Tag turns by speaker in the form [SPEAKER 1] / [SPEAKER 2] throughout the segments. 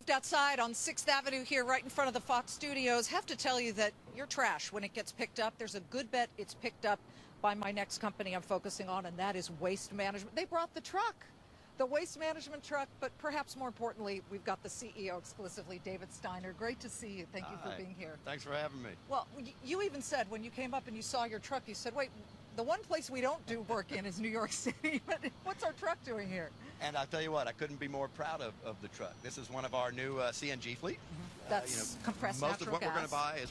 [SPEAKER 1] Stepped outside on 6th Avenue here right in front of the Fox studios. Have to tell you that your trash, when it gets picked up, there's a good bet it's picked up by my next company I'm focusing on, and that is Waste Management. They brought the truck, the Waste Management truck, but perhaps more importantly, we've got the CEO exclusively, David Steiner. Great to see you. Thank you for being here.
[SPEAKER 2] Thanks for having me.
[SPEAKER 1] Well, you even said when you came up and you saw your truck, you said, wait, the one place we don't do work in is New York City, but what's our truck doing here?
[SPEAKER 2] And I'll tell you what, I couldn't be more proud of the truck. This is one of our new CNG fleet.
[SPEAKER 1] That's compressed natural gas.
[SPEAKER 2] Most of what we're going to buy is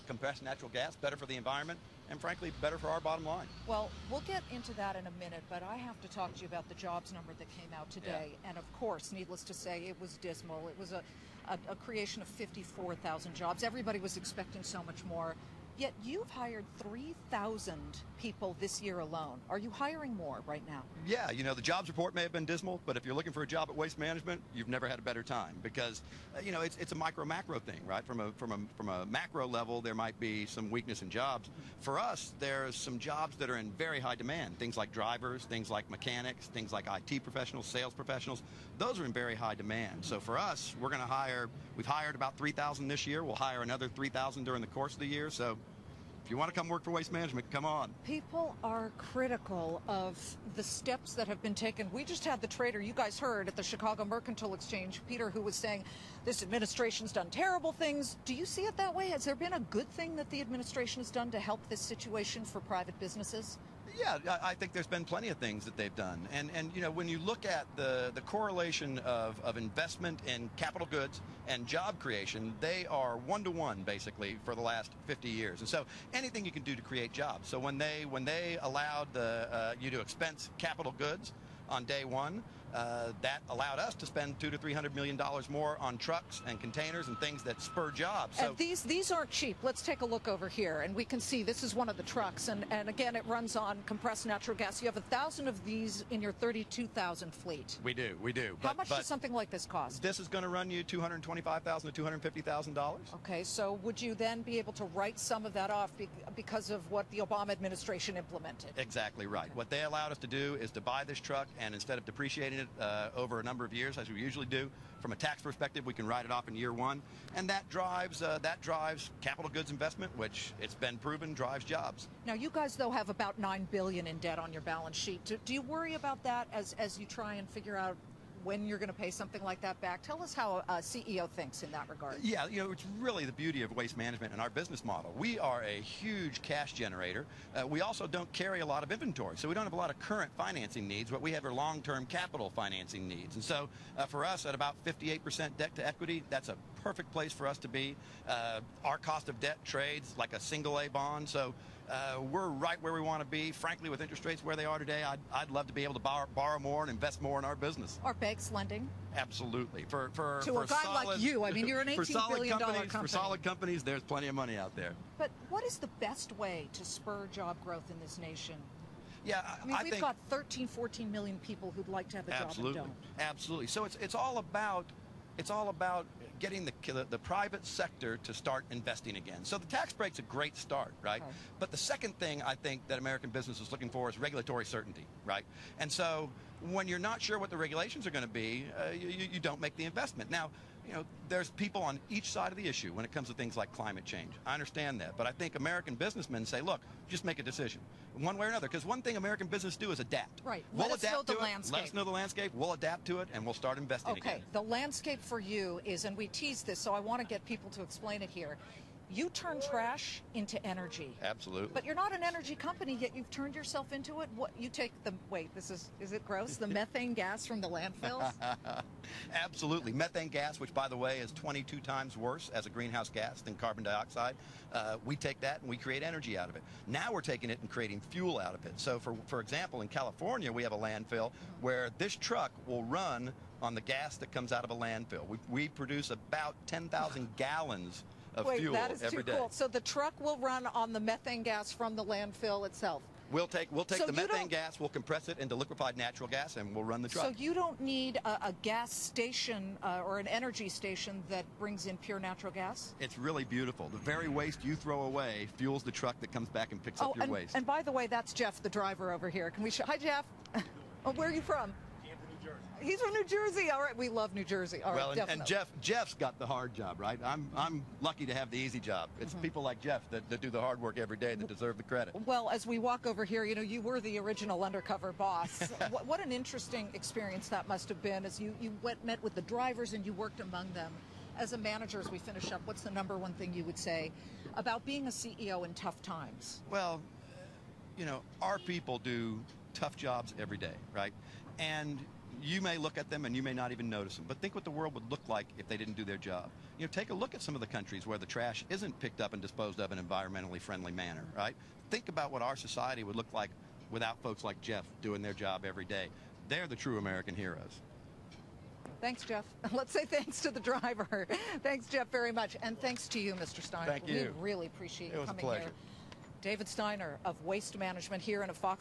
[SPEAKER 2] compressed natural gas, better for the environment, and frankly, better for our bottom line.
[SPEAKER 1] Well, we'll get into that in a minute, but I have to talk to you about the jobs number that came out today. Yeah. And of course, needless to say, it was dismal. It was a creation of 54,000 jobs. Everybody was expecting so much more. Yet you've hired 3,000 people this year alone. Are you hiring more right now?
[SPEAKER 2] Yeah, you know, the jobs report may have been dismal, but if you're looking for a job at Waste Management, you've never had a better time because, you know, it's a macro thing, right? From a macro level, there might be some weakness in jobs. For us, there's some jobs that are in very high demand. Things like drivers, things like mechanics, things like IT professionals, sales professionals. Those are in very high demand. So for us, we're going to we've hired about 3,000 this year. We'll hire another 3,000 during the course of the year. So if you want to come work for Waste Management, come on.
[SPEAKER 1] People are critical of the steps that have been taken. We just had the trader you guys heard at the Chicago Mercantile Exchange, Peter, who was saying this administration's done terrible things. Do you see it that way? Has there been a good thing that the administration has done to help this situation for private businesses?
[SPEAKER 2] Yeah, I think there's been plenty of things that they've done. And you know, when you look at the correlation of investment in capital goods and job creation, they are one-to-one, basically, for the last 50 years. And so anything you can do to create jobs. So when they allowed you to expense capital goods on day one, that allowed us to spend $200 to $300 million more on trucks and containers and things that spur jobs. So
[SPEAKER 1] and these aren't cheap. Let's take a look over here, and we can see this is one of the trucks, and again, it runs on compressed natural gas. You have 1,000 of these in your 32,000 fleet.
[SPEAKER 2] We do.
[SPEAKER 1] How much does something like this cost?
[SPEAKER 2] This is going to run you $225,000 to $250,000.
[SPEAKER 1] Okay, so would you then be able to write some of that off because of what the Obama administration implemented?
[SPEAKER 2] Exactly right. Okay. What they allowed us to do is to buy this truck, and instead of depreciating it over a number of years, as we usually do, from a tax perspective, we can write it off in year one, and that drives capital goods investment, which it's been proven drives jobs.
[SPEAKER 1] Now, you guys though have about $9 billion in debt on your balance sheet. Do you worry about that as you try and figure out when you're going to pay something like that back? Tell us how a CEO thinks in that regard.
[SPEAKER 2] Yeah, you know, it's really the beauty of Waste Management and our business model. We are a huge cash generator. We also don't carry a lot of inventory, so we don't have a lot of current financing needs. What we have are long-term capital financing needs. And so for us, at about 58% debt to equity, that's a perfect place for us to be. Our cost of debt trades like a single A bond, so we're right where we want to be. Frankly, with interest rates where they are today, I'd love to be able to borrow more and invest more in our business.
[SPEAKER 1] Are banks lending?
[SPEAKER 2] Absolutely.
[SPEAKER 1] To a guy like you, I mean, you're an $18 billion company.
[SPEAKER 2] For solid companies, there's plenty of money out there.
[SPEAKER 1] But what is the best way to spur job growth in this nation?
[SPEAKER 2] Yeah,
[SPEAKER 1] I mean, we've got 13, 14 million people who'd like to have a job and don't.
[SPEAKER 2] Absolutely. So it's all about getting the private sector to start investing again. So the tax break's a great start, right? Okay. But the second thing I think that American business is looking for is regulatory certainty, right? And so when you're not sure what the regulations are going to be, you don't make the investment. Now, you know, there's people on each side of the issue when it comes to things like climate change. I understand that, but I think American businessmen say, look, just make a decision, one way or another, because one thing American business do is adapt.
[SPEAKER 1] Right.
[SPEAKER 2] We'll adapt to it.
[SPEAKER 1] Let us
[SPEAKER 2] know the landscape. We'll adapt to it, and we'll start investing again.
[SPEAKER 1] Okay. The landscape for you is, and we teased this, so I want to get people to explain it here. You turn trash into energy.
[SPEAKER 2] Absolutely.
[SPEAKER 1] But you're not an energy company, yet you've turned yourself into it. What you take is it gross? The methane gas from the landfills?
[SPEAKER 2] Absolutely. Methane gas, which by the way is 22 times worse as a greenhouse gas than carbon dioxide. We take that and we create energy out of it. Now we're taking it and creating fuel out of it. So for example, in California, we have a landfill where this truck will run on the gas that comes out of a landfill. We produce about 10,000 gallons of fuel
[SPEAKER 1] that is
[SPEAKER 2] every
[SPEAKER 1] too
[SPEAKER 2] day.
[SPEAKER 1] Cool. So the truck will run on the methane gas from the landfill itself.
[SPEAKER 2] We'll take the methane gas, we'll compress it into liquefied natural gas, and we'll run the truck.
[SPEAKER 1] So you don't need a gas station or an energy station that brings in pure natural gas?
[SPEAKER 2] It's really beautiful. The very waste you throw away fuels the truck that comes back and picks up your waste.
[SPEAKER 1] And by the way, that's Jeff, the driver over here. Can we hi, Jeff. Where are you from?
[SPEAKER 3] New Jersey.
[SPEAKER 1] He's from New Jersey. All right, we love New Jersey. All right,
[SPEAKER 2] well,
[SPEAKER 1] definitely.
[SPEAKER 2] and Jeff's got the hard job, right? I'm lucky to have the easy job. It's people like Jeff that do the hard work every day that deserve the credit.
[SPEAKER 1] Well, as we walk over here, you know, you were the original undercover boss. What an interesting experience that must have been as you met with the drivers and you worked among them. As a manager, as we finish up, what's the number one thing you would say about being a CEO in tough times?
[SPEAKER 2] Well, you know, our people do tough jobs every day, right? And you may look at them and you may not even notice them, but think what the world would look like if they didn't do their job. You know, take a look at some of the countries where the trash isn't picked up and disposed of in an environmentally friendly manner, right? Think about what our society would look like without folks like Jeff doing their job every day. They're the true American heroes.
[SPEAKER 1] Thanks, Jeff. Let's say thanks to the driver. Thanks, Jeff, very much. And thanks to you, Mr. Steiner.
[SPEAKER 2] Thank you.
[SPEAKER 1] We really appreciate you coming
[SPEAKER 2] It was a pleasure.
[SPEAKER 1] here. David Steiner of Waste Management here in a Fox